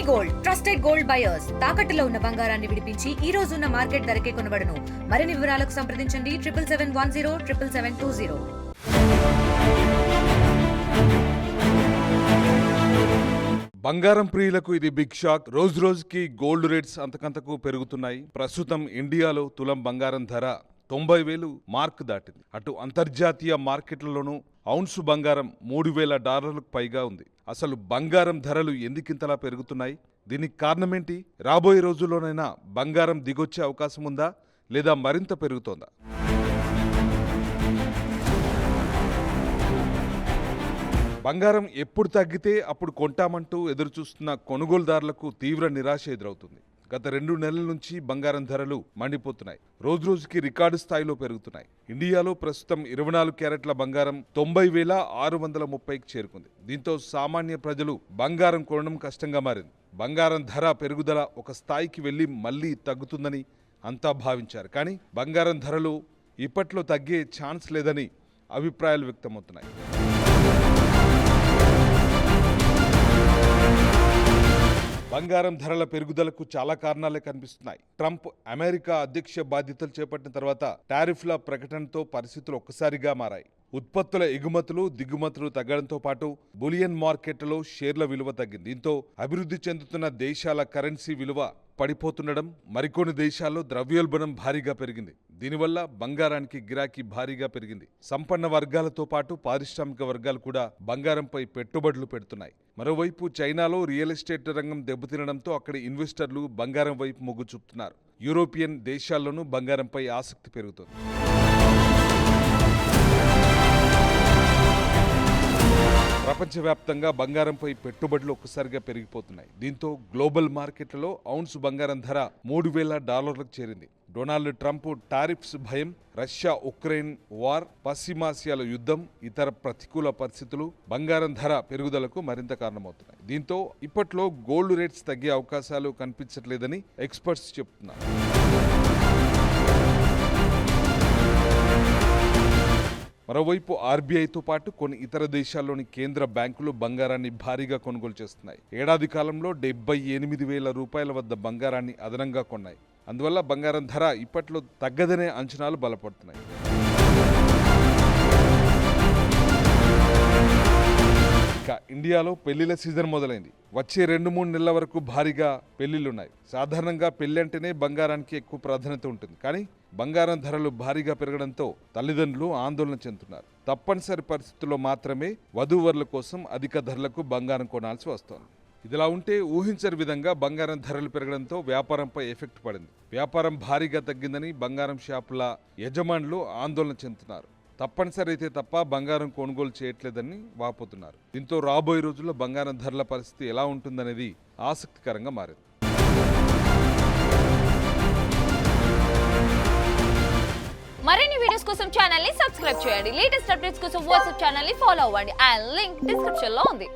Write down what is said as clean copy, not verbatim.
Gold trusted gold buyers తాకట్టులో ఉన్న బంగారాన్ని విడిపించి ఈ రోజు ఉన్న మార్కెట్ ధరకే కొనబడును. మరిన్ని వివరాలకు సంప్రదించండి 7771077720. బంగారం ప్రియులకు ఇది బిగ్ షాక్. రోజు రోజుకి గోల్డ్ రేట్స్ అంతకంతకు పెరుగుతున్నాయి. ప్రస్తుతం ఇండియాలో తులం బంగారం ధర 90,000 మార్క్ దాటింది. అటు అంతర్జాతీయ మార్కెట్లలోనూ ఔన్సు బంగారం $3,000 పైగా ఉంది. అసలు బంగారం ధరలు ఎందుకింతలా పెరుగుతున్నాయి? దీనికి కారణమేంటి? రాబోయే రోజుల్లోనైనా బంగారం దిగొచ్చే అవకాశం ఉందా లేదా మరింత పెరుగుతోందా? బంగారం ఎప్పుడు తగ్గితే అప్పుడు కొంటామంటూ ఎదురుచూస్తున్న కొనుగోలుదారులకు తీవ్ర నిరాశ ఎదురవుతుంది. గత 2 నెలల నుంచి బంగారం ధరలు మండిపోతున్నాయి. రోజురోజుకి రికార్డు స్థాయిలో పెరుగుతున్నాయి. ఇండియాలో ప్రస్తుతం 24 క్యారెట్ల బంగారం 90,630కి చేరుకుంది. దీంతో సామాన్య ప్రజలు బంగారం కొనడం కష్టంగా మారింది. బంగారం ధర పెరుగుదల ఒక స్థాయికి వెళ్లి మళ్లీ తగ్గుతుందని అంతా భావించారు. కానీ బంగారం ధరలు ఇప్పట్లో తగ్గే ఛాన్స్ లేదని అభిప్రాయాలు వ్యక్తమవుతున్నాయి. బంగారం ధరల పెరుగుదలకు చాలా కారణాలే కనిపిస్తున్నాయి. ట్రంప్ అమెరికా అధ్యక్ష బాధ్యతలు చేపట్టిన తర్వాత టారిఫ్ల ప్రకటనతో పరిస్థితులు ఒక్కసారిగా మారాయి. ఉత్పత్తుల ఎగుమతులు దిగుమతులు తగ్గడంతో పాటు బులియన్ మార్కెట్లలో షేర్ల విలువ తగ్గింది. దీంతో అభివృద్ధి చెందుతున్న దేశాల కరెన్సీ విలువ పడిపోతుండడం, మరికొన్ని దేశాల్లో ద్రవ్యోల్బణం భారీగా పెరిగింది. దీనివల్ల బంగారానికి గిరాకీ భారీగా పెరిగింది. సంపన్న వర్గాలతో పాటు పారిశ్రామిక వర్గాలు కూడా బంగారంపై పెట్టుబడులు పెడుతున్నాయి. మరోవైపు చైనాలో రియల్ ఎస్టేట్ రంగం దెబ్బతినడంతో అక్కడి ఇన్వెస్టర్లు బంగారం వైపు మొగ్గు చూపుతున్నారు. యూరోపియన్ దేశాల్లోనూ బంగారంపై ఆసక్తి పెరుగుతోంది. ప్రపంచవ్యాప్తంగా బంగారంపై పెట్టుబడులు ఒక్కసారిగా పెరిగిపోతున్నాయి. దీంతో గ్లోబల్ మార్కెట్లలో ఔన్స్ బంగారం ధర $3,000లకు చేరింది. డొనాల్డ్ ట్రంప్ టారిఫ్స్ భయం, రష్యా ఉక్రెయిన్ వార్, పశ్చిమాసియాలో యుద్ధం, ఇతర ప్రతికూల పరిస్థితులు బంగారం ధర పెరుగుదలకు మరింత కారణమవుతున్నాయి. దీంతో ఇప్పట్లో గోల్డ్ రేట్స్ తగ్గే అవకాశాలు కనిపించట్లేదని ఎక్స్పర్ట్స్ చెబుతున్నారు. మరోవైపు ఆర్బీఐతో పాటు కొన్ని ఇతర దేశాల్లోని కేంద్ర బ్యాంకులు బంగారాన్ని భారీగా కొనుగోలు చేస్తున్నాయి. ఏడాది కాలంలో 78,000 రూపాయల వద్ద బంగారాన్ని అదనంగా కొన్నాయి. అందువల్ల బంగారం ధర ఇప్పట్లో తగ్గదనే అంచనాలు బలపడుతున్నాయి. ఇండియాలో పెళ్లిళ్ల సీజన్ మొదలైంది. వచ్చే 2-3 నెలల వరకు భారీగా పెళ్లిళ్లున్నాయి. సాధారణంగా పెళ్లి అంటేనే బంగారానికి ఎక్కువ ప్రాధాన్యత ఉంటుంది. కానీ బంగారం ధరలు భారీగా పెరగడంతో తల్లిదండ్రులు ఆందోళన చెందుతున్నారు. తప్పనిసరి పరిస్థితుల్లో మాత్రమే వధూవరుల కోసం అధిక ధరలకు బంగారం కొనాల్సి వస్తోంది. ఇదిలా ఉంటే ఊహించని విధంగా బంగారం ధరలు పెరగడంతో వ్యాపారంపై ఎఫెక్ట్ పడింది. వ్యాపారం భారీగా తగ్గిందని బంగారం షాపుల యజమానులు ఆందోళన చెందుతున్నారు. తప్పనిసరి అయితే తప్ప బంగారం కొనుగోలు చేయట్లేదని వాపోతున్నారు. దీంతో రాబోయే రోజుల్లో బంగారం ధరల పరిస్థితి ఎలా ఉంటుందనేది ఆసక్తికరంగా మారింది. మరిన్ని వీడియోస్ కోసం ఛానల్ ని సబ్స్క్రైబ్ చేయండి. లేటెస్ట్ అప్డేట్స్ కోసం వాట్సాప్ ఛానల్ ని ఫాలో అవ్వండి. ఆ లింక్ డిస్క్రిప్షన్ లో ఉంది.